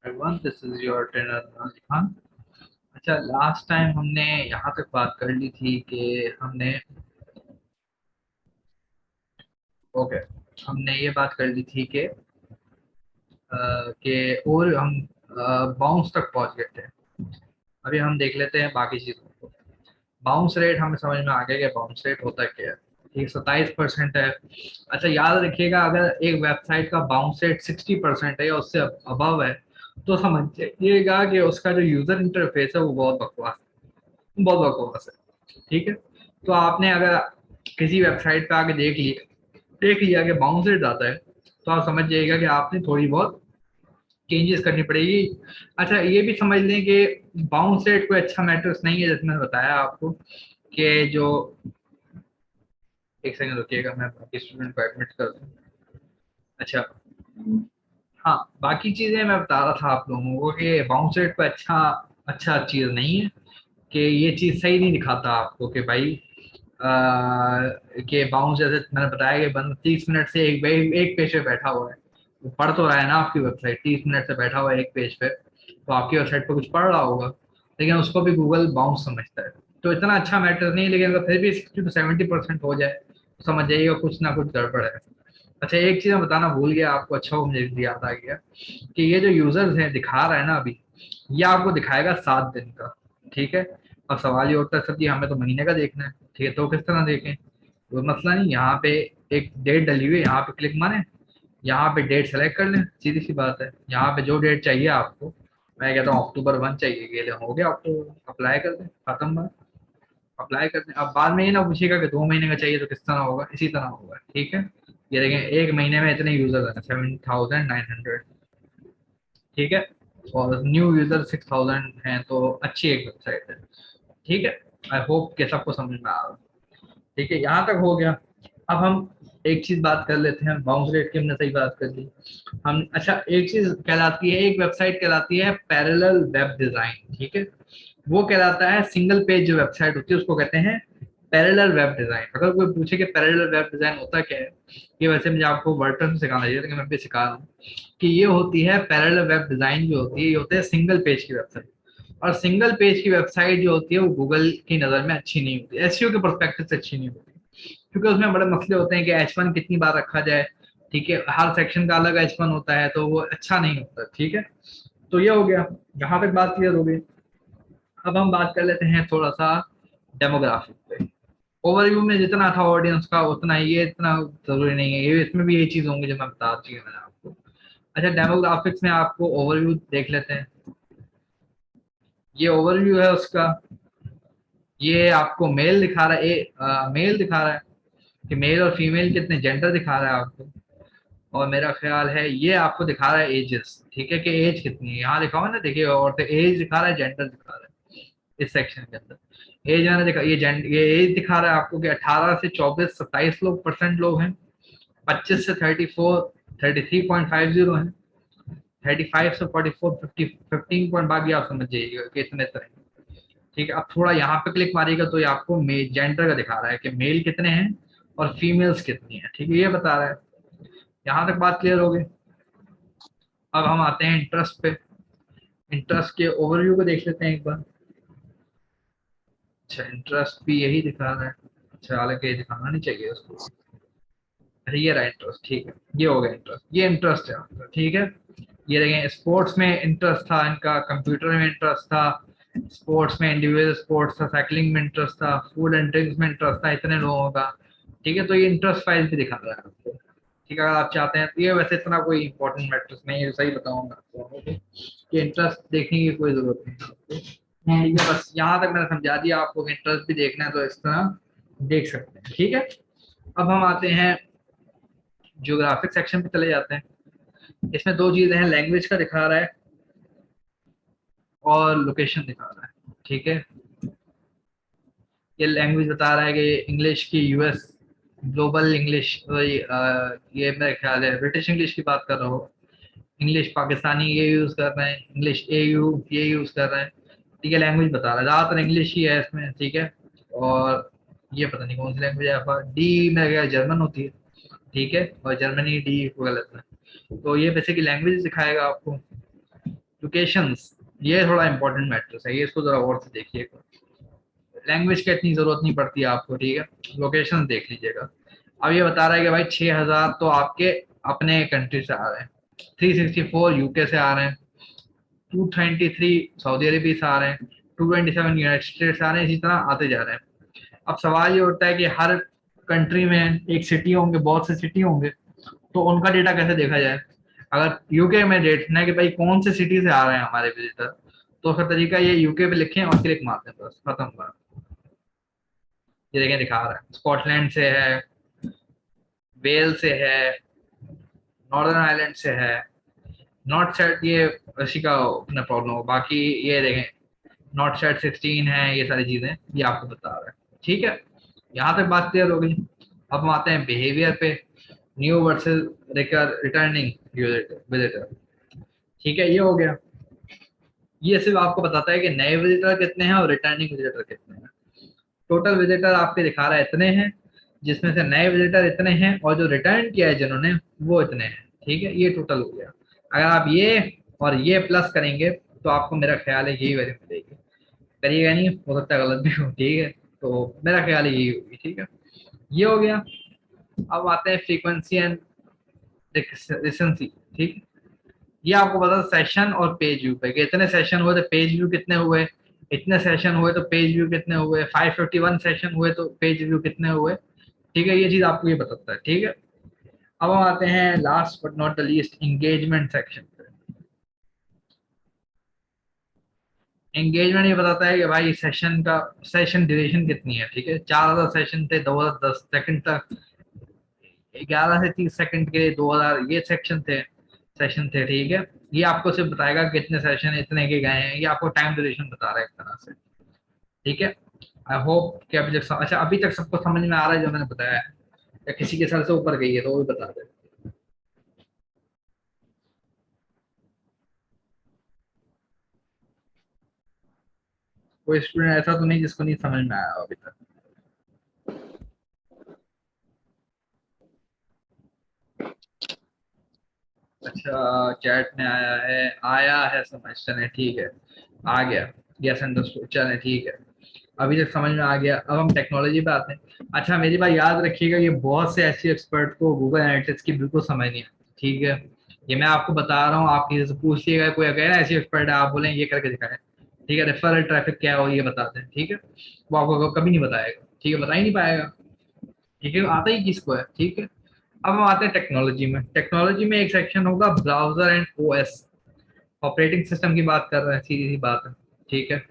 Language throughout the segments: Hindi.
everyone, this is your trainer Khan. अच्छा, लास्ट टाइम हमने यहाँ तक बात कर ली थी कि हमने ओके हमने ये बात कर ली थी और हम बाउंस तक पहुंच गए थे। अभी हम देख लेते हैं बाकी चीजों को। बाउंस रेट हमें समझ में आ गया कि बाउंस रेट होता क्या है। ठीक, 27% है। अच्छा, याद रखिएगा, अगर एक वेबसाइट का बाउंस रेट 60% है या उससे अबव है तो समझिएगा कि उसका जो यूजर इंटरफेस है वो बहुत बकवास है। ठीक है, तो आपने अगर किसी वेबसाइट पे आके देख लिया कि बाउंस रेट आता है तो आप समझ जाइएगा कि आपने थोड़ी बहुत चेंजेस करनी पड़ेगी। अच्छा, ये भी समझ लें कि बाउंस रेट कोई अच्छा मैट्रिक्स नहीं है, जैसे मैंने बताया आपको कि जो एक सेकंड रुकिएगा, मैं बाकी स्टूडेंट को एडमिट कर दूं। अच्छा, हाँ, बाकी चीजें मैं बता रहा था आप लोगों को कि बाउंस रेट कोई अच्छा चीज नहीं है, कि ये चीज सही नहीं दिखाता आपको कि भाई कि बाउंस, जैसे मैंने बताया कि बंदा 30 मिनट से एक पेज पे बैठा हुआ है, वो पढ़ तो रहा है ना आपकी वेबसाइट, 30 मिनट से बैठा हुआ है एक पेज पे, तो आपकी वेबसाइट पे कुछ पढ़ रहा होगा, लेकिन उसको भी गूगल बाउंस समझता है। तो इतना अच्छा मैटर नहीं है, लेकिन अगर फिर भी 60 to 70% हो जाए तो समझ जाइएगा कुछ ना कुछ गड़बड़ है। अच्छा, एक चीज मैं बताना भूल गया आपको, अच्छा वो मुझे याद आ गया कि ये जो यूजर्स हैं दिखा रहा है ना अभी, ये आपको दिखाएगा 7 दिन का। ठीक है, अब सवाल ये उठता है, सर जी हमें तो महीने का देखना है। ठीक है, तो किस तरह देखें? कोई मसला नहीं, यहाँ पे एक डेट डली हुई है, यहाँ पे क्लिक मारें, यहाँ पे डेट सेलेक्ट कर लें, सीधी सी बात है। यहाँ पे जो डेट चाहिए आपको, मैं कहता हूँ October 1 चाहिए, ये ले हो गया अक्टूबर, अप्लाई कर दें, खत्म बात। अप्लाई कर दें। अब बाद में ये ना पूछिएगा कि 2 महीने का चाहिए तो किस तरह होगा, इसी तरह होगा। ठीक है, ये देखें, एक महीने में इतने यूजर है, 7,900। ठीक है, और न्यू यूजर 6,000 हैं, तो अच्छी एक वेबसाइट है। ठीक है, आई होप कि सबको समझ में आ रहा है। ठीक है, यहाँ तक हो गया। अब हम एक चीज बात कर लेते हैं, बाउंस रेट की हमने सही बात कर ली। हम, अच्छा, एक चीज कहलाती है, एक वेबसाइट कहलाती है पैरेलल वेब डिजाइन। ठीक है, वो कहलाता है सिंगल पेज जो वेबसाइट होती है उसको कहते हैं पैरेलल वेब डिजाइन। अगर कोई पूछे कि पैरेलल वेब डिजाइन होता क्या है, ये वैसे मुझे आपको वर्डप्रेस में सिखाना चाहिए, लेकिन मैं भी सिखा रहा हूँ कि ये होती है पैरेलल वेब डिजाइन। जो होती है, ये होते हैं सिंगल पेज की वेबसाइट। और सिंगल पेज की वेबसाइट जो होती है वो गूगल की नज़र में अच्छी नहीं होती, एसईओ के परस्पेक्टिव से अच्छी नहीं होती, क्योंकि उसमें बड़े मसले होते हैं कि H1 कितनी बार रखा जाए। ठीक है, हर सेक्शन का अलग H1 होता है, तो वो अच्छा नहीं होता। ठीक है, तो ये हो गया, यहाँ तक बात क्लियर हो गई। अब हम बात कर लेते हैं थोड़ा सा डेमोग्राफिक पे। ओवरव्यू में जितना था ऑडियंस का उतना ही, ये इतना जरूरी नहीं है, ये इसमें भी यही चीज होंगी जो मैं बता दी है मैंने आपको। अच्छा, डेमोग्राफिक्स में आपको ओवरव्यू देख लेते हैं। ये ओवरव्यू है उसका। ये आपको मेल दिखा रहा है, मेल दिखा रहा है कि मेल और फीमेल कितने, जेंडर दिखा रहा है आपको। और मेरा ख्याल है ये आपको दिखा रहा है एजेस। ठीक है, कि एज कितनी है, यहाँ दिखा हुआ है ना, देखिए, और तो एज दिखा रहा है, जेंडर दिखा रहा है इस सेक्शन के अंदर। एज मैंने देखा, ये एज दिखा रहा है आपको कि 18 से 24, 27 लोग हैं। 25 से 34, 33.50 हैं। 35 से 44, 15 पॉइंट, बाकी आप समझ जाइएगा कि इतने तरह। ठीक है, अब थोड़ा यहाँ पे क्लिक मारिएगा तो ये आपको जेंडर का दिखा रहा है कि मेल कितने हैं और फीमेल्स कितनी है। ठीक है, ये बता रहा है। यहाँ तक बात क्लियर हो गई। अब हम आते हैं इंटरेस्ट पे। इंटरेस्ट के ओवरव्यू को देख लेते हैं एक बार। अच्छा, इंटरेस्ट भी यही दिखा रहा है। अच्छा, हालांकि ये दिखाना नहीं चाहिए उसको। अरे ये रहा इंटरेस्ट। ठीक है, ये हो गया इंटरेस्ट, ये इंटरेस्ट है आपका। ठीक है, ये देखें, स्पोर्ट्स में इंटरेस्ट था इनका, कंप्यूटर में इंटरेस्ट था, स्पोर्ट्स में इंडिविजुअल स्पोर्ट्स था, साइकिलिंग में इंटरेस्ट था, फूड एंड ड्रिंक्स में इंटरेस्ट था, इतने लोगों का। ठीक है, तो ये इंटरेस्ट फाइल भी दिखा रहा है आपको। ठीक है, अगर आप चाहते हैं तो ये वैसे इतना कोई इंपॉर्टेंट मैट्रिक्स नहीं है, सही बताऊंगा आपको। ओके, कि इंटरेस्ट देखने की कोई जरूरत नहीं है आपको। ठीक है, बस यहाँ तक मैंने समझा दिया आपको कि इंटरेस्ट भी देखना है तो इस तरह देख सकते हैं। ठीक है, अब हम आते हैं ज्योग्राफिक सेक्शन पे, चले जाते हैं। इसमें दो चीजें हैं, लैंग्वेज का दिखा रहा है और लोकेशन दिखा रहा है। ठीक है, ये लैंग्वेज बता रहा है कि इंग्लिश की यूएस ग्लोबल इंग्लिश, ये मेरे ख्याल है ब्रिटिश इंग्लिश की बात कर रहा हो। इंग्लिश पाकिस्तानी ये यूज कर रहे हैं, इंग्लिश एयू ये यूज कर रहे हैं। ठीक है, लैंग्वेज बता रहा है, ज्यादातर इंग्लिश ही है इसमें। ठीक है, और ये पता नहीं कौन सी लैंग्वेज है, डी मेरे ख्याल जर्मन होती है। ठीक है, और जर्मनी डी को गलत है। तो ये बेसिकली लैंग्वेज दिखाएगा आपको। लोकेशंस, ये थोड़ा इंपॉर्टेंट मैटर्स है, ये इसको जरा और से देखिएगा। लैंग्वेज की इतनी जरूरत नहीं पड़ती है आपको, ठीक है, लोकेशन देख लीजिएगा। अब ये बता रहा है कि भाई 6,000 तो आपके अपने कंट्री से आ रहे हैं, 364 यूके से आ रहे हैं, 223 सऊदी अरेबिया से आ रहे हैं, 227 यूनाइटेड स्टेट्स से आ रहे हैं, इसी तरह आते जा रहे हैं। अब सवाल ये उठता है कि हर कंट्री में एक सिटी होंगे, बहुत से सिटी होंगे, तो उनका डेटा कैसे देखा जाए। अगर यूके में देखना है कि भाई कौन से सिटी से आ रहे हैं हमारे विजिटर, तो उसका तरीका ये यूके पे लिखें और क्लिक मारते हैं, बस खत्म बात। ये देखें दिखा रहा है स्कॉटलैंड से है, वेल से है, नॉर्दर्न आयरलैंड से है, नॉर्थ साइड ये रशी का अपना प्रॉब्लम हो, बाकी ये देखें नॉर्थ साइड 16 है, ये सारी चीजें ये आपको बता रहा है। ठीक है, यहाँ तक बात क्लियर हो गई। अब हम आते हैं बिहेवियर पे, न्यू वर्सेस रिटर्निंग विजिटर। ठीक है, ये हो गया। ये सिर्फ आपको बताता है कि नए विजिटर कितने हैं और रिटर्निंग विजिटर कितने हैं। टोटल विजिटर आपके दिखा रहा है इतने हैं, जिसमें से नए विजिटर इतने हैं और जो रिटर्न किया है जिन्होंने वो इतने हैं। ठीक है, ये टोटल हो गया। अगर आप ये और ये प्लस करेंगे तो आपको मेरा ख्याल है यही वैल्यू मिलेगी। करिएगा नहीं, हो सकता है गलत भी हो, ठीक है, तो मेरा ख्याल है यही होगी। ठीक है, ये हो गया। अब आते हैं फ्रीक्वेंसी एंड रिसेंसी। ठीक है, ये आपको पता सेशन और पेज व्यू पे कि इतने सेशन हुए तो पेज व्यू कितने हुए, इतने सेशन हुए तो पेज व्यू कितने हुए, 551 सेशन हुए तो पेज व्यू कितने हुए। ठीक है, ये चीज आपको ये बताता है। ठीक है, अब हम आते हैं last but not the least engagement section पे। एंगेजमेंट ये बताता है कि भाई सेशन ड्यूरेशन कितनी है। ठीक है, 4,000 सेशन थे 2010 सेकंड तक, 11 से 30 सेकंड के 2000 ये सेशन थे। ठीक है, ये आपको सिर्फ बताएगा कितने सेशन इतने के गए हैं, ये आपको टाइम ड्यूरेशन बता रहा है एक तरह से। ठीक है, आई होप कि अच्छा अभी तक सबको समझ में आ रहा है जो मैंने बताया है, या किसी के सर से ऊपर गई है तो वो भी बता दे। कोई स्टूडेंट ऐसा तो नहीं जिसको नहीं समझ में आया हो अभी तक। अच्छा, चैट में आया है समझ, चले ठीक है, आ गया, यस अंडरस्टूड, चले ठीक है, अभी तक समझ में आ गया। अब हम टेक्नोलॉजी पे आते हैं। अच्छा मेरी बात याद रखिएगा, ये बहुत से ऐसे एक्सपर्ट को गूगल एनालिटिक्स की बिल्कुल समझ नहीं आती। ठीक है, ये मैं आपको बता रहा हूँ, आप किसी से पूछिएगा, कोई अगर ना ऐसे एक्सपर्ट है आप बोलें ये करके दिखाएं, ठीक है, रेफरल ट्रैफिक क्या हो ये बताते हैं। ठीक है, वो आपको कभी नहीं बताएगा, ठीक है, बता ही नहीं पाएगा। ठीक है, आता ही किसको है। ठीक है, अब हम आते हैं टेक्नोलॉजी में। टेक्नोलॉजी में एक सेक्शन होगा browser and OS, operating system की बात कर रहे हैं, सीधी सी बात है। ठीक है,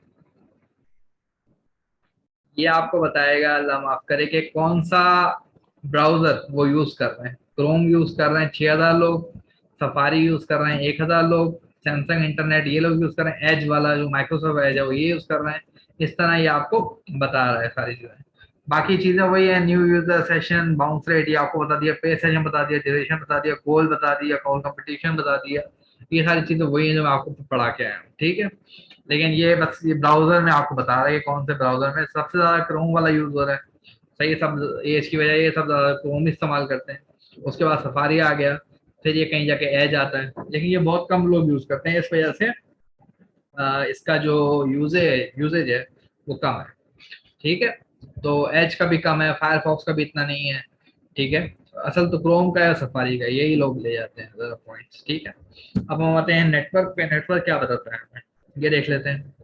ये आपको बताएगा, अल्लाह माफ करे, कि कौन सा ब्राउजर वो यूज कर रहे हैं। क्रोम यूज कर रहे हैं 6,000 लोग, सफारी यूज कर रहे हैं 1,000 लोग, सैमसंग इंटरनेट ये लोग यूज कर रहे हैं, एज वाला जो माइक्रोसॉफ्ट एज है वो ये यूज कर रहे हैं। इस तरह ये आपको बता रहा है सारी चीजें। बाकी चीजें वही है, new user session, bounce rate ये आपको बता दिया, पे सेशन बता दिया, ड्यूरेशन बता दिया, कॉल बता दिया, कॉल कंपटीशन बता दिया। ये सारी चीजें वही है जो मैं आपको पढ़ा के आया हूँ। ठीक है, लेकिन ये बस ये ब्राउजर में आपको बता रहा है कि कौन से ब्राउजर में सबसे ज्यादा क्रोम वाला यूज हो रहा है। सही, सब ये इसकी वजह ये सब क्रोम इस्तेमाल करते हैं। उसके बाद सफारी आ गया, फिर ये कहीं जाके एज आता है, लेकिन ये बहुत कम लोग यूज करते हैं, इस वजह से इसका जो यूजेज है वो कम है। ठीक है, तो एज का भी कम है, फायरफॉक्स का भी इतना नहीं है। ठीक है, असल तो क्रोम का है, सफारी का, यही लोग ले जाते हैं ज्यादा पॉइंट्स। ठीक है, अब हम आते हैं नेटवर्क पे। नेटवर्क क्या बताता है हमें, ये देख लेते हैं।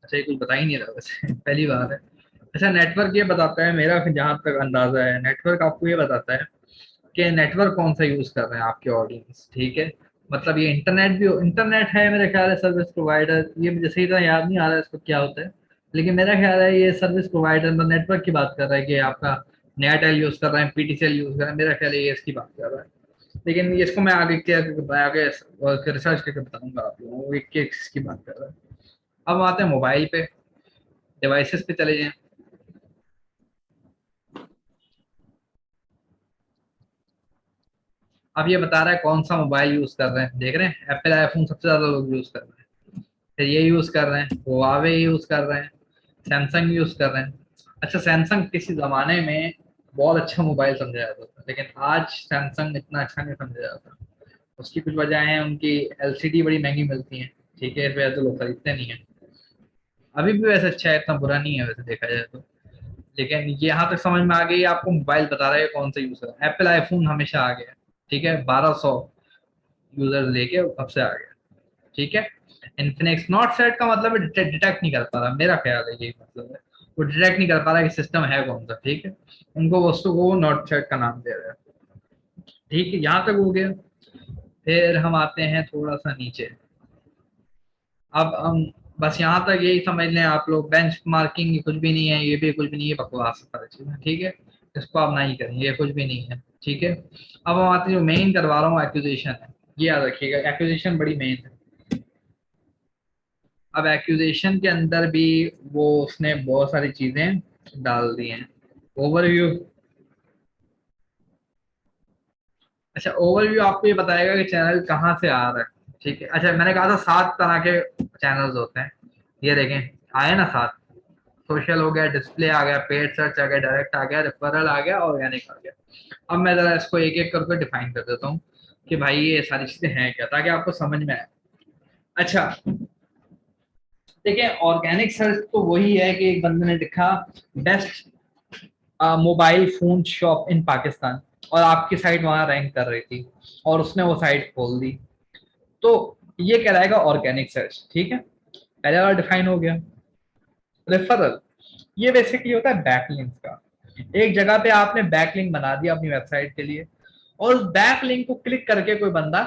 अच्छा, ये कुछ बता ही नहीं रहा वैसे पहली बार है। अच्छा, नेटवर्क ये बताता है, मेरा जहां तक अंदाजा है, नेटवर्क आपको ये बताता है कि नेटवर्क कौन सा यूज कर रहे हैं आपके ऑडियंस। ठीक है, मतलब ये इंटरनेट है मेरे ख्याल है, सर्विस प्रोवाइडर, ये मुझे सही तरह याद नहीं आ रहा है इसको क्या होता है, लेकिन मेरा ख्याल है ये सर्विस प्रोवाइडर मतलब नेटवर्क की बात कर रहा है कि आपका एयरटेल यूज कर रहे हैं, पीटीसीएल यूज कर रहे हैं, मेरा ख्याल है ये इसकी बात कर रहा है। लेकिन इसको मैं आगे रिसर्च करके बताऊंगा आप लोगों को कि किसकी बात कर रहा है। अब आते हैं मोबाइल पे, डिवाइसेस पे चले जाएं। अब ये बता रहा है कौन सा मोबाइल यूज कर रहे हैं, देख रहे हैं एप्पल आईफोन सबसे ज्यादा लोग यूज कर रहे हैं, फिर ये यूज कर रहे हैं, हुआवे यूज कर रहे हैं, सैमसंग यूज कर रहे हैं। अच्छा, सैमसंग किसी जमाने में बहुत अच्छा मोबाइल समझा जाता था, लेकिन आज सैमसंग इतना अच्छा नहीं समझा जाता। उसकी कुछ वजह है, उनकी एलसीडी बड़ी महंगी मिलती है, ठीक है, इस वजह से लोग खरीदते नहीं है। अभी भी वैसे अच्छा है, इतना बुरा नहीं है वैसे देखा जाए तो। लेकिन ये यहाँ तक समझ में आ गई, आपको मोबाइल बता रहा है कौन सा यूज है। एप्पल आईफोन हमेशा आ गया, ठीक है, 1200 यूजर लेके अब से आ गया, ठीक है। इन्फिनिक्स नॉट सेट का मतलब डिटेक्ट नहीं कर पा रहा, मेरा ख्याल है यही मतलब है। वो डिटेक्ट नहीं कर पा रहा कि सिस्टम है कौन सा, ठीक है। उनको वस्तु को नॉट सेट का नाम दे रहा है, ठीक है, यहाँ तक हो गया। फिर हम आते हैं थोड़ा सा नीचे। अब हम बस यहाँ तक यही समझ लें आप लोग, बेंच मार्किंग कुछ भी नहीं है, ये भी कुछ भी नहीं है, बकवास है सारी चीजें, ठीक है। इसको आप नहीं करेंगे, ये कुछ भी नहीं है, ठीक है। अब हम आते हैं जो मेन करवा रहा हूँ, एक्विजिशन है। ये याद रखिएगा, एक्विजिशन बड़ी मेन है। अब एक्यूजेशन के अंदर भी वो उसने बहुत सारी चीजें डाल दी हैं। ओवरव्यू। अच्छा, ओवरव्यू आपको ये बताएगा कि चैनल कहाँ से आ रहा है, ठीक है। अच्छा, मैंने कहा था 7 तरह के चैनल्स होते हैं, ये देखें, आए ना 7। सोशल हो गया, डिस्प्ले आ गया, पेड सर्च आ गया, डायरेक्ट आ गया, रेफरल आ गया, ऑर्गेनिक आ गया। अब मैं जरा इसको एक एक करके डिफाइन कर देता हूँ कि भाई ये सारी चीजें हैं क्या, ताकि आपको समझ में आए। अच्छा, देखिए, ऑर्गेनिक सर्च तो वही है कि एक बंदे ने लिखा best mobile phone shop in Pakistan, और आपकी साइट वहां रैंक कर रही थी, और उसने वो साइट खोल दी, तो ये कहलाएगा ऑर्गेनिक सर्च, ठीक है। पहले वाला डिफाइन हो गया। रेफरल, ये बेसिकली होता है बैकलिंक का। एक जगह पे आपने बैकलिंक बना दिया अपनी वेबसाइट के लिए, और उस बैकलिंक को क्लिक करके कोई बंदा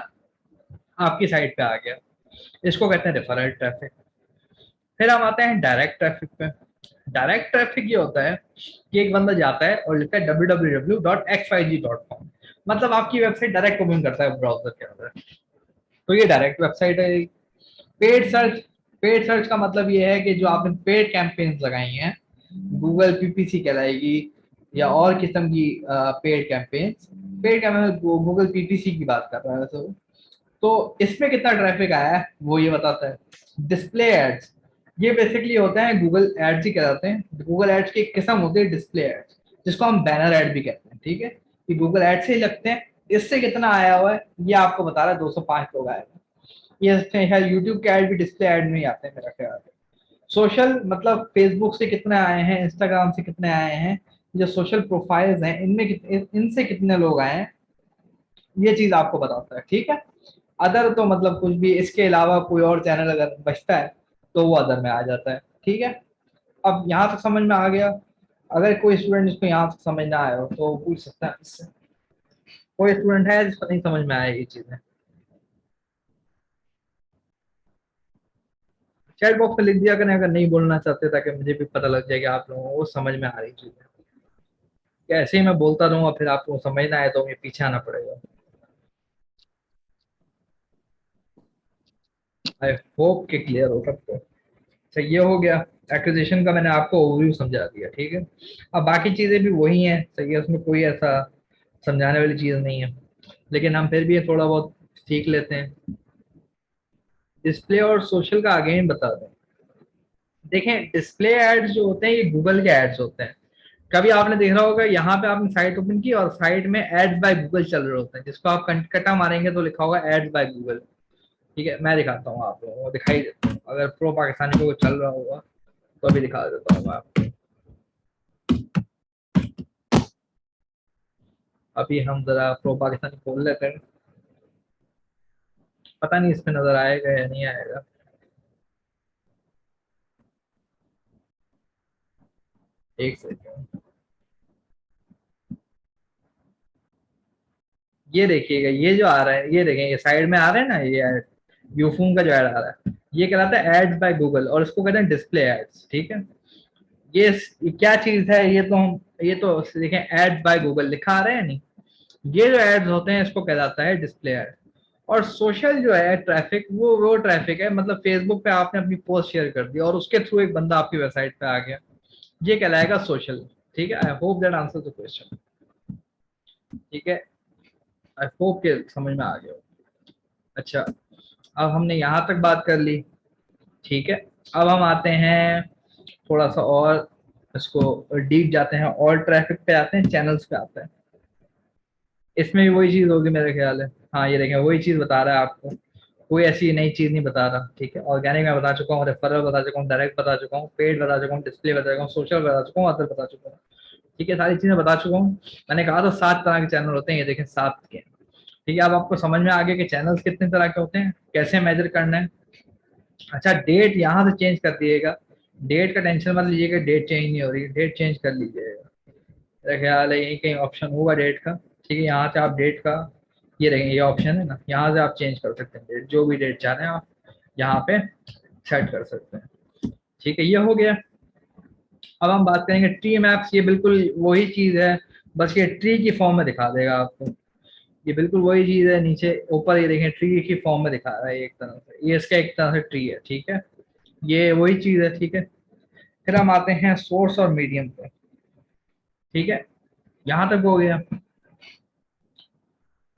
आपकी साइट पे आ गया, इसको कहते हैं रेफरल ट्रैफिक। फिर हम आते हैं डायरेक्ट ट्रैफिक पे। डायरेक्ट ट्रैफिक ये होता है कि एक बंदा जाता है और लिखता है www.xyz.com, मतलब आपकी वेबसाइट डायरेक्ट ओपन करता है ब्राउजर के अंदर, तो ये डायरेक्ट वेबसाइट है। पेड सर्च, पेड सर्च का मतलब ये है कि जो आपने पेड कैंपेन्स लगाई हैं, गूगल पीपीसी कहलाएगी, या और किस्म की paid campaigns. Paid campaign Google PPC की बात कर रहा है तो इसमें कितना ट्रैफिक आया है वो ये बताता है। डिस्प्ले एड्स, ये बेसिकली होते हैं गूगल एड्स ही कहलाते हैं। गूगल एड्स की एक किस्म होती है डिस्प्ले एड्स, जिसको हम बैनर एड भी कहते हैं, ठीक है। कि गूगल एड से ही लगते हैं। इससे कितना आया हुआ है ये आपको बता रहा है, 205 लोग आए हैं। ये शायद यूट्यूब के ऐड भी डिस्प्ले ऐड में ही आते हैं मेरा ख्याल है। सोशल मतलब फेसबुक से कितने आए हैं, इंस्टाग्राम से कितने आए हैं, जो सोशल प्रोफाइल्स हैं इनमें इनसे कितने लोग आए हैं, ये चीज आपको बताता है, ठीक है। अदर तो मतलब कुछ भी इसके अलावा कोई और चैनल अगर बचता है तो वो अदर में आ जाता है, ठीक है। अब यहाँ तक समझ में आ गया। अगर कोई स्टूडेंट जिसको यहाँ तक समझ ना आया हो तो वो पूछ सकता है इससे। कोई स्टूडेंट है जिसको नहीं समझ में आया ये चीजें, चैट बॉक्स में लिख दिया करें अगर नहीं बोलना चाहते, ताकि मुझे भी पता लग जाए कि आप लोगों को समझ में आ रही चीजें। क्या ऐसे ही मैं बोलता रहूंगा फिर आपको समझ ना आए तो मुझे पीछे आना पड़ेगा। आई होप कि क्लियर हो सबको। अच्छा, ये हो गया एक्विजिशन का, मैंने आपको ओवरव्यू समझा दिया, ठीक है। अब बाकी चीजें भी वही हैं, सही है, उसमें कोई ऐसा समझाने वाली चीज नहीं है, लेकिन हम फिर भी थोड़ा बहुत सीख लेते हैं। डिस्प्ले और सोशल का आगे ही बता दें। देखें, डिस्प्ले एड्स जो होते हैं ये गूगल के एड्स होते हैं। कभी आपने देख रहा होगा यहाँ पे आपने साइट ओपन की और साइट में एड्स बाय गूगल चल रहे होते हैं, जिसको आप कटा मारेंगे तो लिखा होगा एड्स बाय गूगल, ठीक है। मैं दिखाता हूँ आप लोगों को, दिखाई देता हूँ, अगर प्रो पाकिस्तानी पे वो चल रहा होगा तो अभी दिखा देता हूँ मैं आपको। अभी हम जरा प्रो पाकिस्तानी खोल लेते हैं, पता नहीं इसमें नजर आएगा या नहीं आएगा। एक सेकंड, ये देखिएगा, ये जो आ रहा है, ये देखें, ये साइड में आ रहा है ना, ये एड, यूफून का जो एड आ रहा है, ये कहलाता है एड्स बाय गूगल, और इसको कहते हैं डिस्प्ले एड्स, ठीक है। ये क्या चीज है, ये तो हम, ये तो देखें एड्स बाय गूगल लिखा आ रहा है नहीं, ये जो एड्स होते हैं इसको कहलाता है डिस्प्ले एड। और सोशल जो है ट्रैफिक, वो ट्रैफिक है, मतलब फेसबुक पे आपने अपनी पोस्ट शेयर कर दी और उसके थ्रू एक बंदा आपकी वेबसाइट पे आ गया, ये कहलाएगा सोशल, ठीक है। I hope that answer the question, ठीक है। आई होप के समझ में आ गया हो। अच्छा, अब हमने यहाँ तक बात कर ली, ठीक है। अब हम आते हैं थोड़ा सा और, इसको डीप जाते हैं और ट्रैफिक पे आते हैं, चैनल्स पे आते हैं। इसमें भी वही चीज होगी मेरे ख्याल है। हाँ ये देखें वही चीज बता रहा है आपको, कोई ऐसी नई चीज नहीं बता रहा। ठीक है, ऑर्गेनिक मैं बता चुका हूँ, रेफरल बता चुका हूँ, डायरेक्ट बता चुका हूँ, पेड बता चुका हूँ, डिस्प्ले बता चुका हूँ, सोशल बता चुका हूँ, अदर बता चुका हूँ। ठीक है, सारी चीजें बता चुका हूँ। मैंने कहा तो 7 तरह के चैनल होते हैं, ये देखें 7 के। ठीक है, अब आपको समझ में आ गया कि चैनल्स कितने तरह के होते हैं, कैसे मेजर करना है। अच्छा, डेट यहाँ से चेंज कर दिएगा, डेट का टेंशन मत लीजिएगा, डेट चेंज नहीं हो रही, डेट चेंज कर लीजिएगा। मेरा ख्याल है यहीं कहीं ऑप्शन होगा डेट का। ठीक है, यहाँ से आप डेट का, ये रहेंगे ये ऑप्शन है ना, यहाँ से आप चेंज कर सकते हैं डेट, जो भी डेट चाह रहे हैं आप यहाँ पे सेट कर सकते हैं। ठीक है, ये हो गया। अब हम बात करेंगे ट्री मैप्स, ये बिल्कुल वही चीज है, बस ये ट्री की फॉर्म में दिखा देगा आपको। ये बिल्कुल वही चीज है, नीचे ऊपर ये देखें ट्री की फॉर्म में दिखा रहा है एक तरह से, ये इसका एक तरह से ट्री है। ठीक है, ये वही चीज है। ठीक है, फिर हम आते हैं सोर्स और मीडियम पे। ठीक है, यहाँ तक हो गया।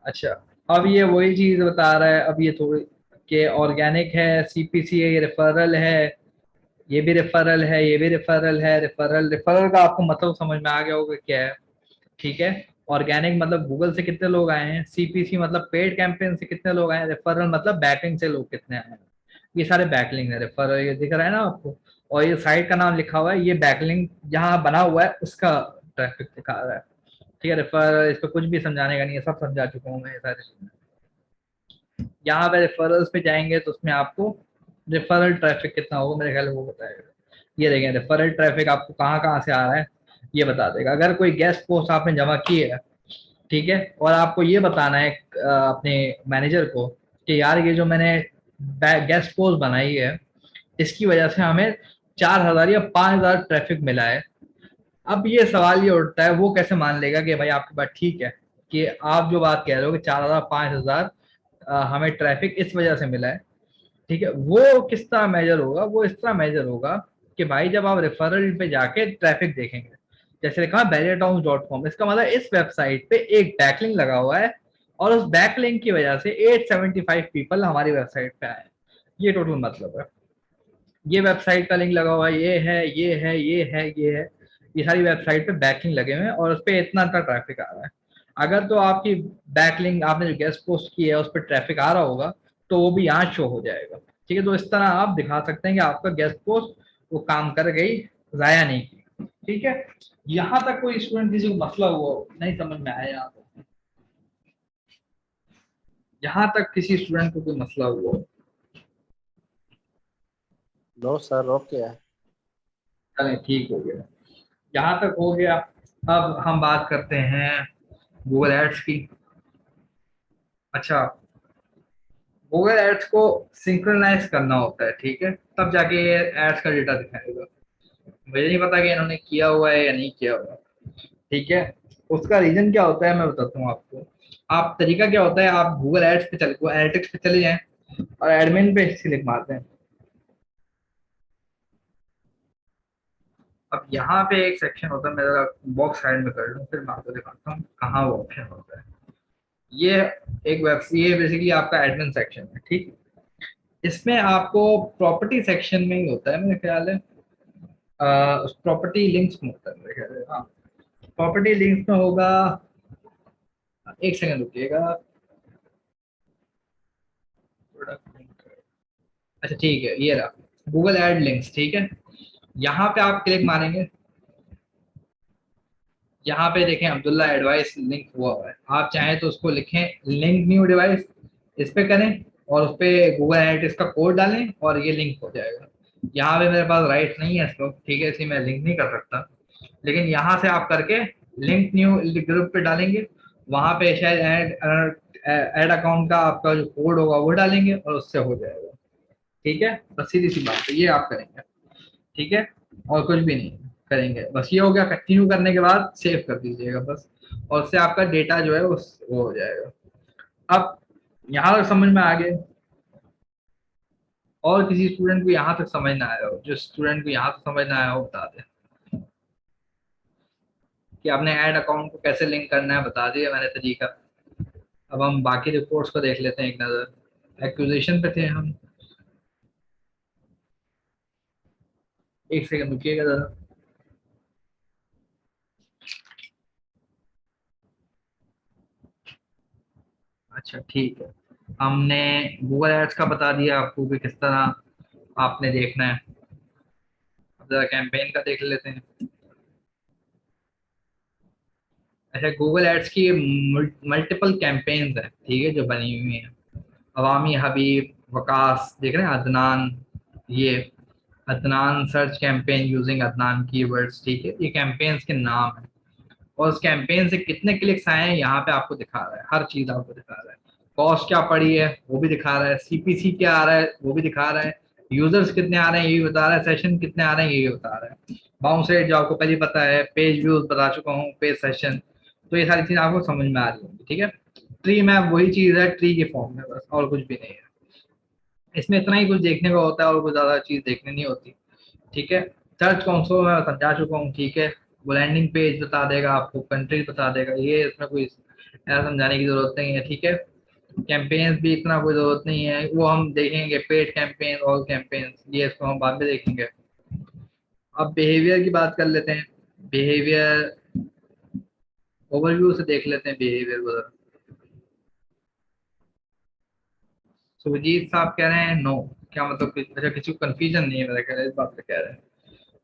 अच्छा, अब ये वही चीज बता रहा है, अब ये थोड़ी कि ऑर्गेनिक है, सीपीसी है, ये रेफरल है, ये भी रेफरल है, ये भी रेफरल है। रेफरल रेफरल का आपको मतलब समझ में आ गया होगा क्या है। ठीक है, ऑर्गेनिक मतलब गूगल से कितने लोग आए हैं, सीपीसी मतलब पेड कैंपेन से कितने लोग आए हैं, रेफरल मतलब बैकलिंग से लोग कितने आए हैं। ये सारे बैकलिंग है, रेफरल ये दिख रहा है ना आपको, और ये साइट का नाम लिखा हुआ है, ये बैकलिंग जहाँ बना हुआ है उसका ट्रैफिक दिखा रहा है। ठीक है, रेफरल इस पर कुछ भी समझाने का नहीं है, सब समझा चुका हूँ मैं ये सारे। यहाँ पे रेफरल्स पे जाएंगे तो उसमें आपको रेफरल ट्रैफिक कितना होगा मेरे ख्याल में वो बताएगा। ये देखें रेफरल ट्रैफिक आपको कहाँ कहाँ से आ रहा है, ये बता देगा। अगर कोई गेस्ट पोस्ट आपने जमा की है, ठीक है, और आपको ये बताना है अपने मैनेजर को कि यार ये जो मैंने गेस्ट पोस्ट बनाई है, इसकी वजह से हमें 4,000 या 5,000 ट्रैफिक मिला है। अब ये सवाल ये उठता है, वो कैसे मान लेगा कि भाई आपकी बात ठीक है, कि आप जो बात कह रहे हो कि 4,000 5,000 हमें ट्रैफिक इस वजह से मिला है। ठीक है, वो किस तरह मेजर होगा, वो इस तरह मेजर होगा कि भाई जब आप रेफरल पे जाके ट्रैफिक देखेंगे, जैसे लिखा barrier.com, इसका मतलब इस वेबसाइट पे एक बैकलिंक लगा हुआ है, और उस बैकलिंक की वजह से 875 पीपल हमारी वेबसाइट पे आए। ये टोटल मतलब है, ये वेबसाइट का लिंक लगा हुआ है, ये है, ये है, ये है, ये है, ये सारी वेबसाइट पे बैकलिंक लगे हुए हैं और उस पर इतना इतना ट्रैफिक आ रहा है। अगर तो आपकी बैकलिंक आपने जो गेस्ट पोस्ट की है उस पर ट्रैफिक आ रहा होगा, तो वो भी यहाँ शो हो जाएगा। ठीक है, तो इस तरह आप दिखा सकते हैं कि आपका गेस्ट पोस्ट वो काम कर गई, जाया नहीं की। ठीक है, यहाँ तक कोई स्टूडेंट किसी को मसला हुआ हो, नहीं समझ में आया यहाँ तक, यहाँ तक किसी स्टूडेंट को कोई मसला हुआ हो? नो सर, ओके है। चलें ठीक हो गया, यहाँ तक हो गया। अब हम बात करते हैं गूगल एड्स की। अच्छा, गूगल एड्स को सिंक्रोनाइज करना होता है, ठीक है, तब जाके ये एड्स का डेटा दिखाएगा। मुझे नहीं पता कि इन्होंने किया हुआ है या नहीं किया हुआ। ठीक है, उसका रीजन क्या होता है मैं बताता हूँ आपको। आप तरीका क्या होता है, आप गूगल एड्स पे चले, एनालिटिक्स पे चले जाएं और एडमिन पे क्लिक मारते हैं। अब यहाँ पे एक सेक्शन होता है, मैं जरा बॉक्स साइड में कर लूँ फिर मैं आपको दिखाता हूँ कहाँ वो ऑप्शन होता है। ये एक वेब, ये बेसिकली आपका एडमिन सेक्शन है। ठीक है, इसमें आपको प्रॉपर्टी सेक्शन में ही होता है मेरे ख्याल है, प्रॉपर्टी लिंक्स में होता है मेरे ख्याल है, हाँ प्रॉपर्टी लिंक्स में होगा। एक सेकंड रुकिएगा, अच्छा ठीक है, ये रहा गूगल एड लिंक्स। ठीक है, यहाँ पे आप क्लिक मारेंगे, यहाँ पे देखें अब्दुल्ला एडवाइस लिंक हुआ है, आप चाहें तो उसको लिखें लिंक न्यू डिवाइस, इस पे करें और उस पे गूगल एनालिटिक्स का कोड डालें और ये लिंक हो जाएगा। यहाँ पे मेरे पास राइट नहीं है इस वक्त, ठीक है, इसलिए मैं लिंक नहीं कर सकता, लेकिन यहाँ से आप करके लिंक न्यू ग्रुप पे डालेंगे, वहां पे शायद ऐड अकाउंट का आपका जो कोड होगा वो डालेंगे और उससे हो जाएगा। ठीक है, बस सीधी सी बात है, ये आप करेंगे। ठीक है, और कुछ भी नहीं करेंगे, बस ये हो गया। कंटिन्यू करने के बाद सेव कर दीजिएगा बस, और उससे आपका डेटा जो है वो हो जाएगा। अब यहाँ तक समझ में आ गए, और किसी स्टूडेंट को यहाँ तक समझ ना आया हो, जो स्टूडेंट को यहाँ तक समझ ना आया हो बता दें कि आपने ऐड अकाउंट को कैसे लिंक करना है, बता दिया मैंने तरीका। अब हम बाकी रिपोर्ट्स को देख लेते हैं एक नज़र। एक्विजिशन पे थे हम, एक सेकंड रुकिएगा जरा। अच्छा ठीक है, हमने गूगल एड्स का बता दिया आपको कि किस तरह आपने देखना है। अब जरा कैंपेन का देख लेते हैं। अच्छा, गूगल एड्स की मल्टीपल कैंपेन्स हैं, ठीक है, जो बनी हुई हैं। अवामी हबीब, वकास, देख रहे हैं, अदनान, ये Adnan search campaign using Adnan keywords, ठीक है, ये कैंपेन्स के नाम है। और उस कैंपेन से कितने क्लिक्स आए हैं यहाँ पे आपको दिखा रहा है, हर चीज आपको दिखा रहा है। कॉस्ट क्या पड़ी है वो भी दिखा रहा है, सीपीसी क्या आ रहा है वो भी दिखा रहा है, यूजर्स कितने आ रहे हैं ये भी बता रहा है, सेशन कितने आ रहे हैं ये भी बता रहा है, बाउंस रेट जो आपको पहले पता है, पेज व्यूज बता चुका हूँ, पेज सेशन। तो ये सारी चीजें आपको समझ में आ रही होंगी, ठीक है। ट्री मैप वही चीज है, ट्री के फॉर्म में, बस और कुछ भी नहीं है। इसमें इतना ही कुछ देखने का होता है और कुछ ज्यादा चीज देखने नहीं होती, ठीक है। सर्च कंसोल मैं समझा चुका हूँ, ठीक है। वो लैंडिंग पेज बता देगा आपको, कंट्री बता देगा, ये इसमें कोई ऐसा समझाने की जरूरत नहीं है, ठीक है। कैंपेन्स भी इतना कोई जरूरत नहीं है, वो हम देखेंगे, पेड कैंपेन, ऑल कैंपेन्स, ये इसको हम बाद में देखेंगे। अब बिहेवियर की बात कर लेते हैं। बिहेवियर ओवरव्यू से देख लेते हैं बिहेवियर को जरा। सुरजीत साहब कह रहे हैं नो, क्या मतलब अच्छा, किसी को कंफ्यूजन नहीं है मेरा कह रहा है, इस बात पे कह रहे हैं।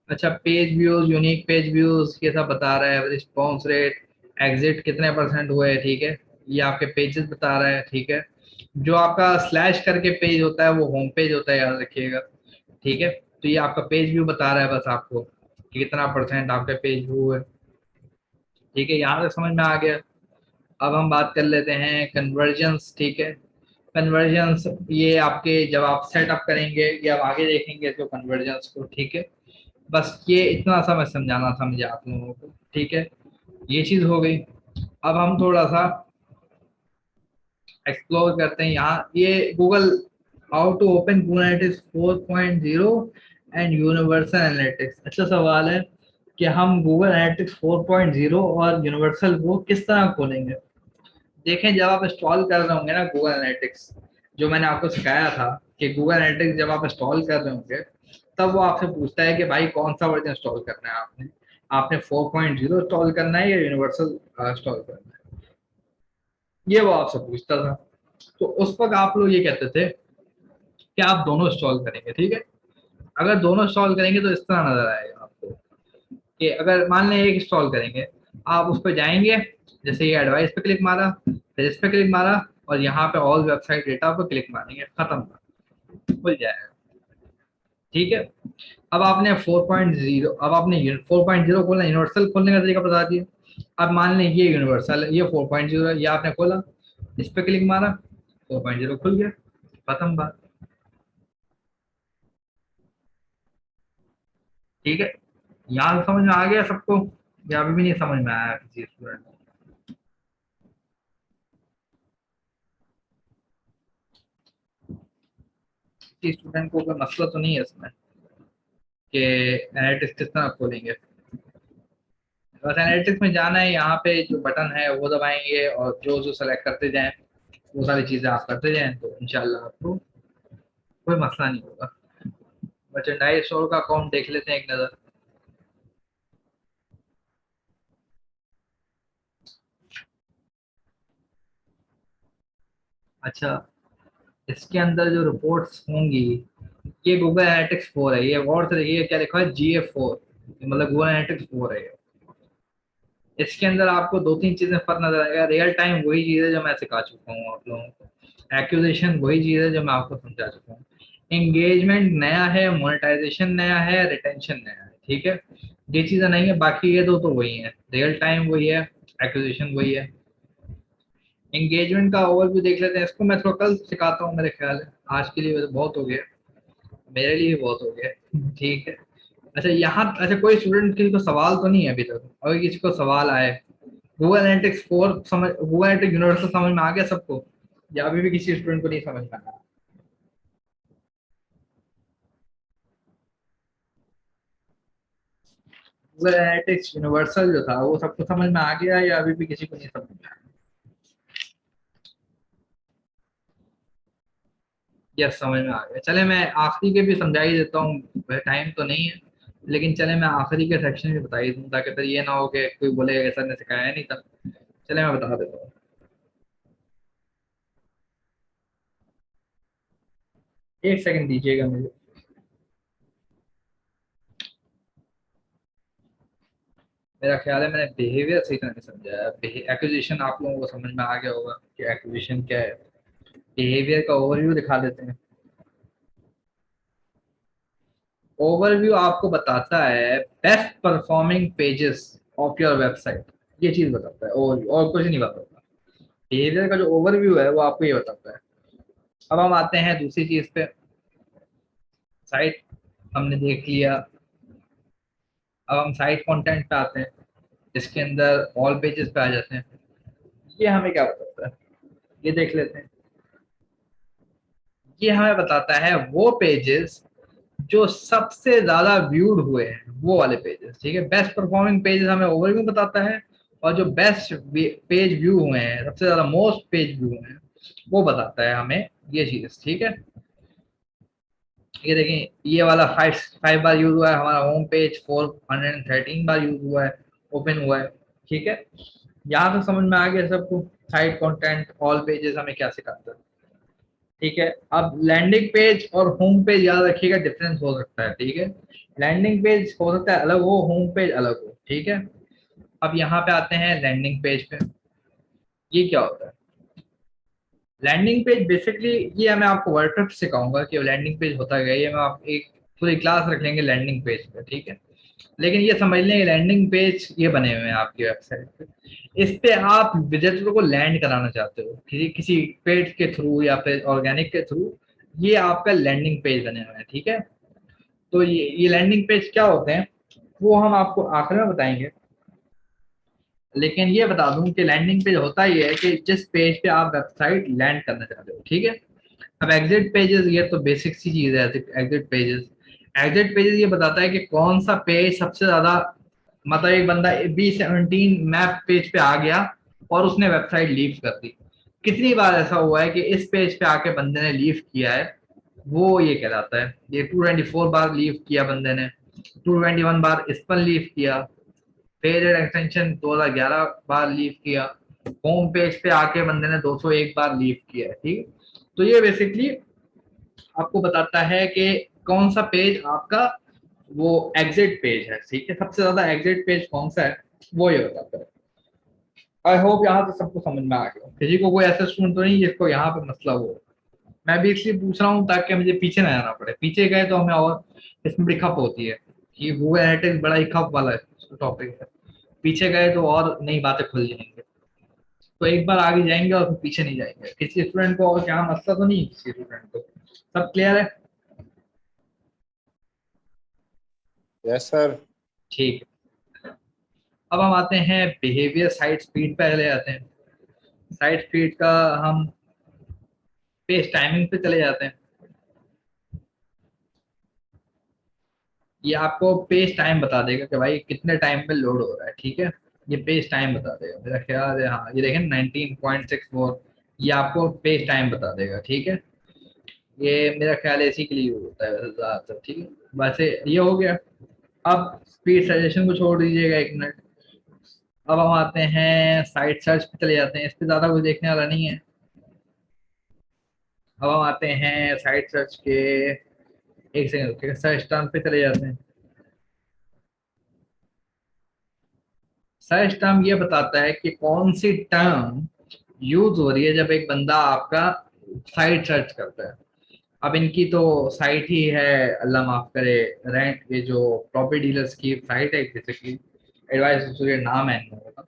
अच्छा, page views, unique page views ये सब बता रहा है, रिस्पॉन्स रेट, एग्जिट कितने परसेंट हुए, ठीक है। ये आपके पेजेस बता रहा है, ठीक है। जो आपका स्लैश करके पेज होता है वो होम पेज होता है, याद रखिएगा, ठीक है। तो ये आपका पेज व्यू बता रहा है बस आपको कि कितना परसेंट आपके पेज व्यू है, ठीक है, यहाँ तक समझ में आ गया। अब हम बात कर लेते हैं कन्वर्जन्स, ठीक है। कन्वर्जन्स ये आपके जब आप सेटअप करेंगे या आप आगे देखेंगे तो कन्वर्जन्स को, ठीक है। बस ये इतना सा मैं समझाना था मुझे आप लोगों को, ठीक है। ये चीज हो गई। अब हम थोड़ा सा एक्सप्लोर करते हैं यहाँ, ये Google how to open Google analytics 4.0 and universal analytics. अच्छा सवाल है कि हम गूगल एनालिटिक्स 4.0 और यूनिवर्सल को किस तरह खोलेंगे। देखें, जब आप इंस्टॉल कर रहे होंगे ना गूगल एनालिटिक्स, जो मैंने आपको सिखाया था कि गूगल एनालिटिक्स जब आप इंस्टॉल कर रहे होंगे तब वो आपसे पूछता है कि भाई कौन सा वर्जन इंस्टॉल करना है आपने, आपने 4.0 इंस्टॉल करना है या यूनिवर्सल इंस्टॉल करना है, ये वो आपसे पूछता था। तो उस वक्त आप लोग ये कहते थे कि आप दोनों इंस्टॉल करेंगे, ठीक है। अगर दोनों इंस्टॉल करेंगे तो इस तरह नजर आएगा आपको कि अगर मान लें एक इंस्टॉल करेंगे, आप उस पर जाएंगे, जैसे ये एडवाइस पे क्लिक मारा, फिर इस पे क्लिक मारा, और यहाँ पे ऑल वेबसाइट डेटा पे क्लिक मारेंगे, खत्म, खुल जाएगा, ठीक है। अब आपने 4.0, अब आपने 4.0 खोलना, यूनिवर्सल खोलने का तरीका बता दिया। अब मान लें ये यूनिवर्सल है, ये 4.0 है, ये आपने खोला, इस पे क्लिक मारा, 4.0 खुल गया, खत्म बात, ठीक है। यहाँ समझ में आ गया सबको, या अभी भी नहीं समझ में आया किसी स्टूडेंट को? किसी स्टूडेंट को कोई मसला तो नहीं है इसमें कि एनालिटिक्स किस तरह खोलेंगे। बस एनालिटिक्स में जाना है, यहाँ पे जो बटन है वो दबाएंगे और जो जो सेलेक्ट करते जाएं वो सारी चीजें आप करते जाएं तो इंशाल्लाह आपको कोई मसला नहीं होगा। मर्चेंडाइज स्टोर का अकाउंट देख लेते हैं एक नज़र। अच्छा, इसके अंदर जो रिपोर्ट्स होंगी, ये गूगल एनालिटिक्स 4 है, ये गौर से देखिए क्या लिखा है, GA4, मतलब गूगल एनालिटिक्स 4 है ये। इसके अंदर आपको दो तीन चीजें फर्क नजर आएगा। रियल टाइम वही चीज है जो मैं सिखा चुका हूँ आप लोगों को, एक्विजिशन वही चीज है जो मैं आपको समझा चुका हूँ, एंगेजमेंट नया है, मोनेटाइजेशन नया है, रिटेंशन नया है, ठीक है। ये चीजें नहीं है, बाकी ये दो तो वही है, रियल टाइम वही है, एक्विजिशन वही है। एंगेजमेंट का ओवरव्यू देख लेते हैं, इसको मैं थोड़ा कल सिखाता हूँ, मेरे ख्याल है आज के लिए बहुत हो गया, मेरे लिए भी बहुत हो गया, ठीक है। अच्छा यहाँ, अच्छा कोई स्टूडेंट किसी को सवाल तो नहीं है अभी तक, अगर किसी को सवाल आए, गूगल एनालिटिक्स 4 समझ, गूगल एनालिटिक्स यूनिवर्सल समझ में आ गया सबको, या अभी भी किसी स्टूडेंट को नहीं समझ में आया? गूगल एनालिटिक्स यूनिवर्सल जो था वो सबको समझ में आ गया या अभी भी किसी को नहीं समझ में आया? यस, समझ में आ गया। चले मैं आखिरी के भी समझा ही देता हूँ, टाइम तो नहीं है, लेकिन चले मैं आखिरी के सेक्शन भी बता ही दूँ, ताकि फिर ये ना हो कि कोई बोले सर ने सिखाया नहीं था। चले मैं बता देता हूँ। एक सेकंड दीजिएगा मुझे। मेरा ख्याल है मैंने बिहेवियर सही तरह नहीं समझा है। एक्विजिशन आप लोगों को समझ में आ गया होगा कि एक्विजिशन क्या है। बिहेवियर का ओवरव्यू दिखा देते हैं। ओवरव्यू आपको बताता है best performing pages of your website, ये चीज बताता है और कुछ नहीं बताता। बिहेवियर का जो ओवरव्यू है वो आपको ये बताता है। अब हम आते हैं दूसरी चीज पे। साइट हमने देख लिया। अब हम साइट कंटेंट पे आते हैं। इसके अंदर ऑल पेजेस पे आ जाते हैं। ये हमें क्या बताता है, ये देख लेते हैं। ये हमें बताता है वो पेजेस जो सबसे ज्यादा व्यूड हुए हैं, वो वाले पेजेस। ठीक है, बेस्ट परफॉर्मिंग पेजेस हमें ओवरव्यू बताता है, और जो बेस्ट पेज व्यू हुए हैं, सबसे ज्यादा मोस्ट पेज व्यू हुए हैं, वो बताता है हमें ये चीज। ठीक है, ये देखें, ये वाला फाइव फाइव बार यूज हुआ है हमारा होम पेज, 413 बार यूज हुआ है, ओपन हुआ है। ठीक है, यहाँ तो समझ में आ गया सबको साइट कंटेंट ऑल पेजेस हमें क्या सिखाता है। ठीक है, अब लैंडिंग पेज और होम पेज याद रखिएगा, डिफरेंस हो सकता है। ठीक है, लैंडिंग पेज हो सकता है अलग हो, होम पेज अलग हो। ठीक है, अब यहाँ पे आते हैं लैंडिंग पेज पे। ये क्या होता है लैंडिंग पेज? बेसिकली ये मैं आपको वर्डप्रेस सिखाऊंगा कि लैंडिंग पेज होता है, ये मैं आप एक पूरी क्लास रख लेंगे लैंडिंग पेज पे। ठीक है, लेकिन ये समझ लें लैंडिंग पेज ये बने हुए हैं आपकी वेबसाइट पे। इस पे आप विजिटर को लैंड कराना चाहते हो किसी किसी पेज के थ्रू या फिर ऑर्गेनिक के थ्रू, ये आपका लैंडिंग पेज बने हुए हैं। ठीक है, तो ये लैंडिंग पेज क्या होते हैं वो हम आपको आखिर में बताएंगे, लेकिन ये बता दूं कि लैंडिंग पेज होता ही है कि जिस पेज पे आप वेबसाइट लैंड करना चाहते हो। ठीक है, अब एग्जिट पेजेस ये तो बेसिक सी चीज है। एग्जिट पेजेस, एग्जिट पेजेस ये बताता है कि कौन सा पेज सबसे ज्यादा, मतलब एक बंदा B17 मैप पेज पे आ गया और उसने वेबसाइट लीव कर दी। कितनी बार ऐसा हुआ है कि इस पेज पे आके बंदे ने लीव किया है, वो ये कहलाता है। ये 224 बार लीव किया बंदे ने, 221 बार इस पर लीव किया, पेज एक्सटेंशन 2011 बार लीव किया, होम पेज पे आके बंदे ने 201 बार लीव किया है। ठीक है, तो ये बेसिकली आपको बताता है कि कौन सा पेज आपका वो एग्जिट पेज है। ठीक है, सबसे ज्यादा एग्जिट पेज कौन सा है वो ये बताता है। आई होप यहाँ से सबको समझ में आ गया, किसी को कोई ऐसा स्टूडेंट तो नहीं जिसको यहाँ पे मसला हो। मैं भी इसलिए पूछ रहा हूँ ताकि मुझे पीछे ना आना पड़े, पीछे गए तो हमें और इसमें बड़ी खप होती है कि गूगल एनालिटिक्स बड़ा ही खप वाला टॉपिक है। पीछे गए तो और नई बातें खुल जाएंगे, तो एक बार आगे जाएंगे और फिर पीछे नहीं जाएंगे। किसी स्टूडेंट को और क्या मसला तो नहीं है, किसी स्टूडेंट को सब क्लियर है? Yes sir. ठीक है, अब हम आते हैं बिहेवियर साइट स्पीड पे चले जाते हैं। साइट स्पीड का हम पेज टाइमिंग पे चले जाते हैं। ये आपको पेज टाइम बता देगा कि भाई कितने टाइम पे लोड हो रहा है। ठीक है, ये पेज टाइम बता देगा, मेरा ख्याल है। हाँ, ये देखें 19.64, ये आपको पेज टाइम बता देगा। ठीक है, ये मेरा ख्याल है इसी के लिए यूज होता है वैसे ज़्यादातर। ठीक है, वैसे ये हो गया। अब स्पीड सजेशन को छोड़ दीजिएगा एक मिनट। अब हम आते हैं साइट सर्च पे चले जाते हैं, इस पे ज़्यादा कुछ देखने वाला नहीं है। अब हम आते हैं साइट सर्च के, एक सेकंड रुकिएगा, सर्च टर्म पे चले जाते हैं। सर्च टर्म ये बताता है कि कौन सी टर्म यूज हो रही है जब एक बंदा आपका साइट सर्च करता है। अब इनकी तो साइट ही है, अल्लाह माफ करे, रेंट, ये जो प्रॉपर्टी डीलर्स की साइट है बेसिकली, एडवाइस नाम है इन लोगों का।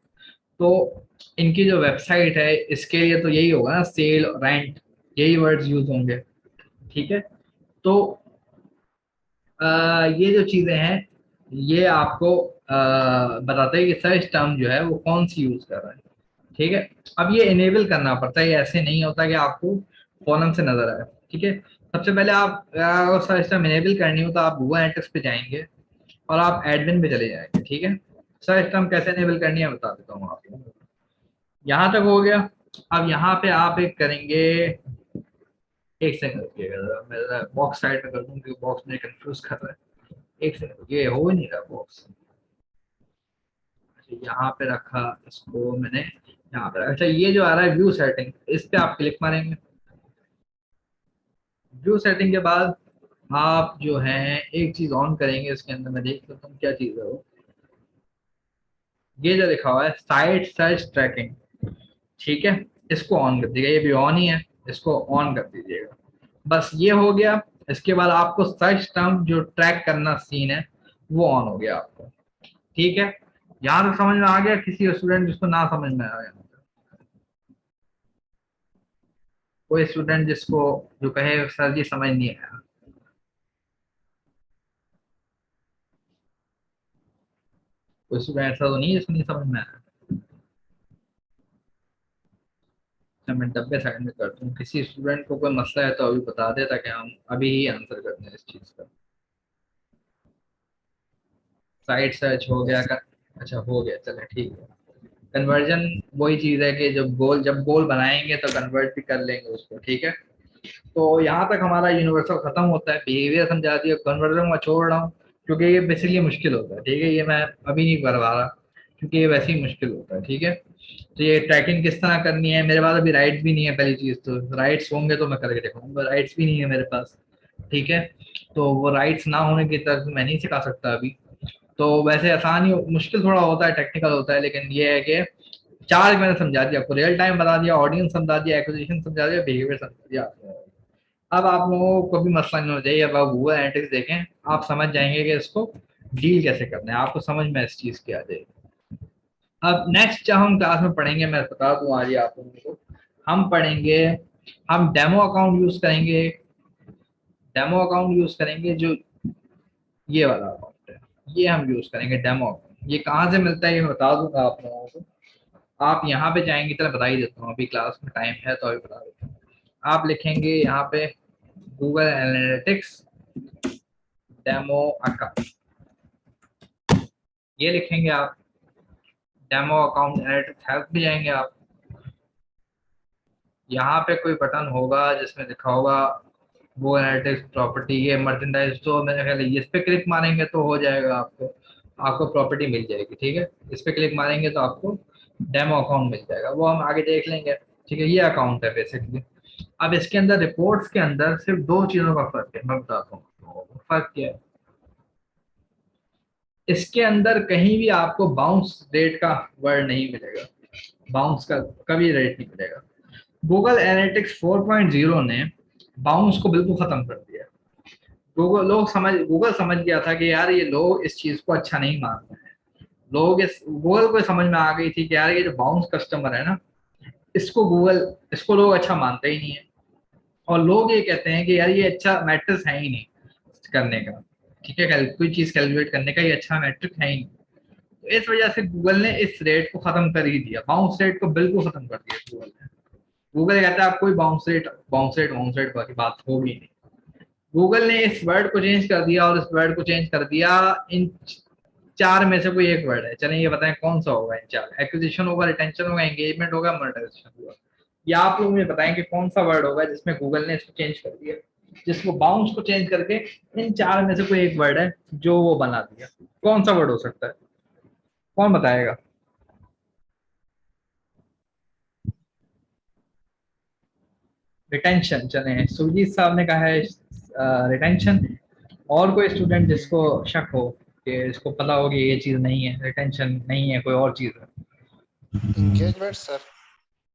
तो इनकी जो वेबसाइट है इसके लिए तो यही होगा ना, सेल, रेंट, यही वर्ड्स यूज होंगे। ठीक है, तो ये जो चीजें हैं ये आपको बताते हैं कि सर्च टर्म जो है वो कौन सी यूज कर रहा है। ठीक है, अब ये इनेबल करना पड़ता है, ये ऐसे नहीं होता कि आपको फौरन से नजर आए। ठीक है, सबसे पहले आप अगर सर्च टर्म इनेबल करनी हो तो आप गूगल एनालिटिक्स पे जाएंगे और आप एडमिन पे चले जाएंगे। ठीक है, सर्च टर्म कैसे इनेबल करनी है बता देता हूँ आपको। यहाँ तक हो गया। अब यहाँ पे आप एक करेंगे, एक सेकंड रुकिएगा जरा, मैं बॉक्स साइड में कर दूँ क्योंकि बॉक्स में कंफ्यूज कर रहा है। एक सेकंड, ये हो ही नहीं रहा बॉक्स। अच्छा, यहाँ पे रखा इसको मैंने, यहाँ पे रखा। अच्छा, ये जो आ रहा है व्यू सेटिंग, इस पे आप क्लिक मारेंगे। व्यू सेटिंग के बाद आप जो है एक चीज ऑन करेंगे, इसके अंदर मैं देख लेता हूँ क्या चीज है वो। ये जो लिखा हुआ है साइट सर्च ट्रैकिंग, ठीक है, इसको ऑन कर दीजिएगा, ये भी ऑन ही है, इसको ऑन कर दीजिएगा। बस ये हो गया। इसके बाद आपको सर्च टर्म जो ट्रैक करना सीन है वो ऑन हो गया आपको, ठीक है। यहाँ तक समझ में आ गया? किसी स्टूडेंट जिसको ना समझ में आया, कोई स्टूडेंट जिसको जो कहे सर जी समझ नहीं आया? कोई स्टूडेंट ऐसा तो नहीं है जिसको नहीं समझ में आया? अच्छा, मैं डब्बे साइड में करता हूँ, किसी स्टूडेंट को कोई मसला है तो अभी बता दे ताकि हम अभी ही आंसर कर दें इस चीज का। साइट सर्च हो गया यस कर, अच्छा हो गया, चले ठीक है। कन्वर्जन वही चीज है कि जब गोल बनाएंगे तो कन्वर्ट भी कर लेंगे उसको, ठीक है। तो यहाँ तक हमारा यूनिवर्सल खत्म होता है, बिहेवियर समझा दिया, कन्वर्जन मैं छोड़ रहा हूँ क्योंकि ये बेसिकली मुश्किल होता है, ठीक है, ये मैं अभी नहीं करवा रहा क्योंकि ये वैसे ही मुश्किल होता है, ठीक है। तो ये ट्रैकिंग किस तरह करनी है, मेरे पास अभी राइट्स भी नहीं है, पहली चीज तो राइट्स होंगे तो मैं करके दिखाऊंगा, राइट्स भी नहीं है मेरे पास, ठीक है। तो वो राइट्स ना होने की तरफ मैं नहीं सिखा सकता अभी। तो वैसे आसान ही, मुश्किल थोड़ा होता है, टेक्निकल होता है, लेकिन ये है कि चार्ज मैंने समझा दिया आपको, रियल टाइम बता दिया, ऑडियंस समझा दिया, एक्विजिशन समझा दिया, बिहेवियर समझा दिया आपको। अब आप लोगों को भी मसला नहीं होना चाहिए, अब आप गूगल एनालिटिक्स देखें, आप समझ जाएंगे कि इसको डील कैसे करना है, आपको समझ में इस चीज की आ जाएगी। अब नेक्स्ट जब हम क्लास में पढ़ेंगे, मैं बता दूं आज ही आप लोगों को, हम पढ़ेंगे, हम डेमो अकाउंट यूज करेंगे, डेमो अकाउंट यूज करेंगे जो ये वाला अकाउंट है, ये हम यूज करेंगे डेमो अकाउंट। ये कहाँ से मिलता है ये मैं बता दूंगा आप लोगों को। आप यहाँ पे जाएंगे, चलो बता ही देता हूँ, अभी क्लास में टाइम है तो अभी बता देता हूँ। आप लिखेंगे यहाँ पे गूगल एनालिटिक्स डेमो अकाउंट, ये लिखेंगे आप, डेमो अकाउंट एनालिटिक्स हेल्प भी जाएंगे आप। यहाँ पे कोई बटन होगा जिसमें लिखा होगा वो एनालिटिक्स प्रॉपर्टी, ये मर्चेंडाइज, तो मेरे ख्याल है इस पे क्लिक मारेंगे तो हो जाएगा, आपको आपको प्रॉपर्टी मिल जाएगी, ठीक है। इस पे क्लिक मारेंगे तो आपको डेमो अकाउंट मिल जाएगा, वो हम आगे देख लेंगे, ठीक है। ये अकाउंट है बेसिकली। अब इसके अंदर रिपोर्ट्स के अंदर सिर्फ दो चीजों का फर्क है, मैं बताता हूँ फर्क क्या है। इसके अंदर कहीं भी आपको बाउंस रेट का वर्ड नहीं मिलेगा, बाउंस का कभी रेट नहीं मिलेगा। गूगल एनालिटिक्स 4.0 ने बाउंस को बिल्कुल खत्म कर दिया। गूगल समझ गया था कि यार ये लोग इस चीज को अच्छा नहीं मान रहे हैं, लोग इस गूगल को समझ में आ गई थी कि यार ये जो बाउंस कस्टमर है ना, इसको लोग अच्छा मानते ही नहीं है, और लोग ये कहते हैं कि यार ये अच्छा मैट्रिक्स है ही नहीं करने का, ठीक है, कोई चीज कैलकुलेट करने का ये अच्छा मैट्रिक है ही नहीं। तो इस वजह से गूगल ने इस रेट को खत्म कर ही दिया, बाउंस रेट को बिल्कुल खत्म कर दिया गूगल ने। गूगल कहता है आप कोई बाउंस रेट की बात होगी नहीं। गूगल ने इस वर्ड को चेंज कर दिया, और इस वर्ड को चेंज कर दिया, इन चार में से कोई एक वर्ड है, चलें ये बताएं कौन सा होगा इन चार, एक्विजिशन होगा, रिटेंशन होगा, एंगेजमेंट होगा, मोनेटाइजेशन होगा। या आप लोग मुझे बताएं कि कौन सा वर्ड होगा जिसमें गूगल ने इसको चेंज कर दिया, जिसको बाउंस को चेंज करके इन चार में से कोई एक वर्ड है जो वो बना दिया, कौन सा वर्ड हो सकता है, कौन बताएगा? रिटेंशन, चले सुरजीत साहब ने कहा है रिटेंशन। और कोई स्टूडेंट जिसको शक हो कि इसको पता हो कि ये चीज नहीं है, रिटेंशन नहीं है, कोई और चीज है? Engagement sir.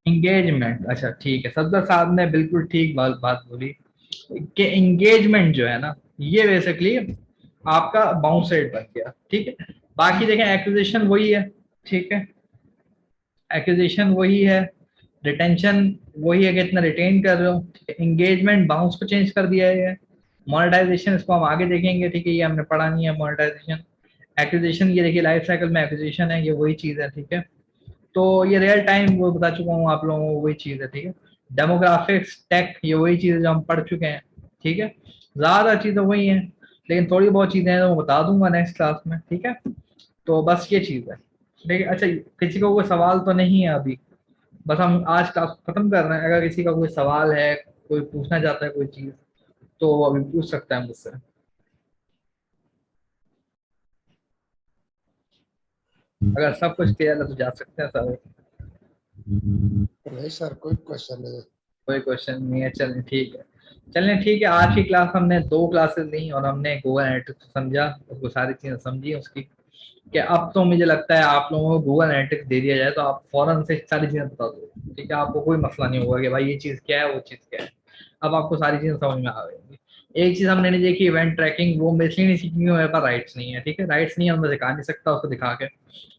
इंगेजमेंट, अच्छा ठीक है, सफदर साहब ने बिल्कुल ठीक बात बात बोली कि इंगेजमेंट जो है ना, ये बेसिकली आपका बाउंस रेट बन गया, ठीक है। बाकी देखें एक्विजिशन वही है, ठीक है, एक्विजिशन वही है, रिटेंशन वही है कि इतना रिटेन कर रहे हो, ठीक है। इंगेजमेंट बाउंस को चेंज कर दिया है। मोनेटाइजेशन इसको हम आगे देखेंगे, ठीक है, ये हमने पढ़ा नहीं है मोनेटाइजेशन। एक्विजिशन ये देखिए लाइफ साइकिल में एक्विजिशन है, ये वही चीज है, ठीक है। तो ये रियल टाइम वो बता चुका हूँ आप लोगों को, वही चीज है, ठीक है। डेमोग्राफिक्स टेक ये वही चीज है जो हम पढ़ चुके हैं, ठीक है। ज्यादा चीजें वही हैं, लेकिन थोड़ी बहुत चीजें हैं तो मैं बता दूंगा नेक्स्ट क्लास में, ठीक है। तो बस ये चीज है, ठीक है। अच्छा, किसी को कोई सवाल तो नहीं है अभी? बस हम आज क्लास खत्म कर रहे हैं, अगर किसी का कोई सवाल है, कोई पूछना चाहता है कोई चीज, तो वो अभी पूछ सकता है मुझसे। अगर सब कुछ क्लियर है तो जा सकते हैं सर। नहीं सर, कोई क्वेश्चन नहीं। कोई क्वेश्चन नहीं है, चलें ठीक है। चलें ठीक है, आज की क्लास हमने 2 क्लासेस ली और हमने गूगल एनालिटिक्स समझा, उसको सारी चीजें समझी उसकी, कि अब तो मुझे लगता है आप लोगों को गूगल एनालिटिक्स दे दिया जाए तो आप फौरन से सारी चीजें बता दो। ठीक है, आपको कोई मसला नहीं होगा कि भाई ये चीज क्या है वो चीज क्या है। अब आपको सारी चीजें समझ में आ गई। एक चीज हमने नहीं देखी, इवेंट ट्रैकिंग, वो मैं इसलिए नहीं सीखी क्योंकि मेरे पास राइट्स नहीं है। ठीक है, राइट्स नहीं है, मैं दिखा नहीं सकता उसको दिखा के।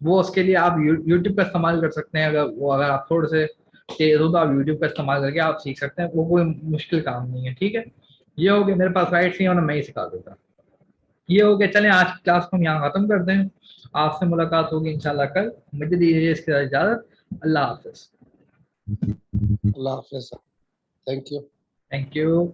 वो उसके लिए आप यूट्यूब का इस्तेमाल कर सकते हैं, अगर आप थोड़े से तेज हो तो आप यूट्यूब का इस्तेमाल करके आप सीख सकते हैं, वो कोई मुश्किल काम नहीं है। ठीक है, ये हो गया, मेरे पास राइट्स नहीं है और मैं ही सिखा देता। ये हो गया, चलें आज की क्लास को हम यहाँ खत्म करते हैं। आपसे मुलाकात होगी इंशाल्लाह कल। मुझे दीजिए इसके इजाजत। अल्लाह हाफिज। अल्लाह हाफिज sir, thank you. Thank you.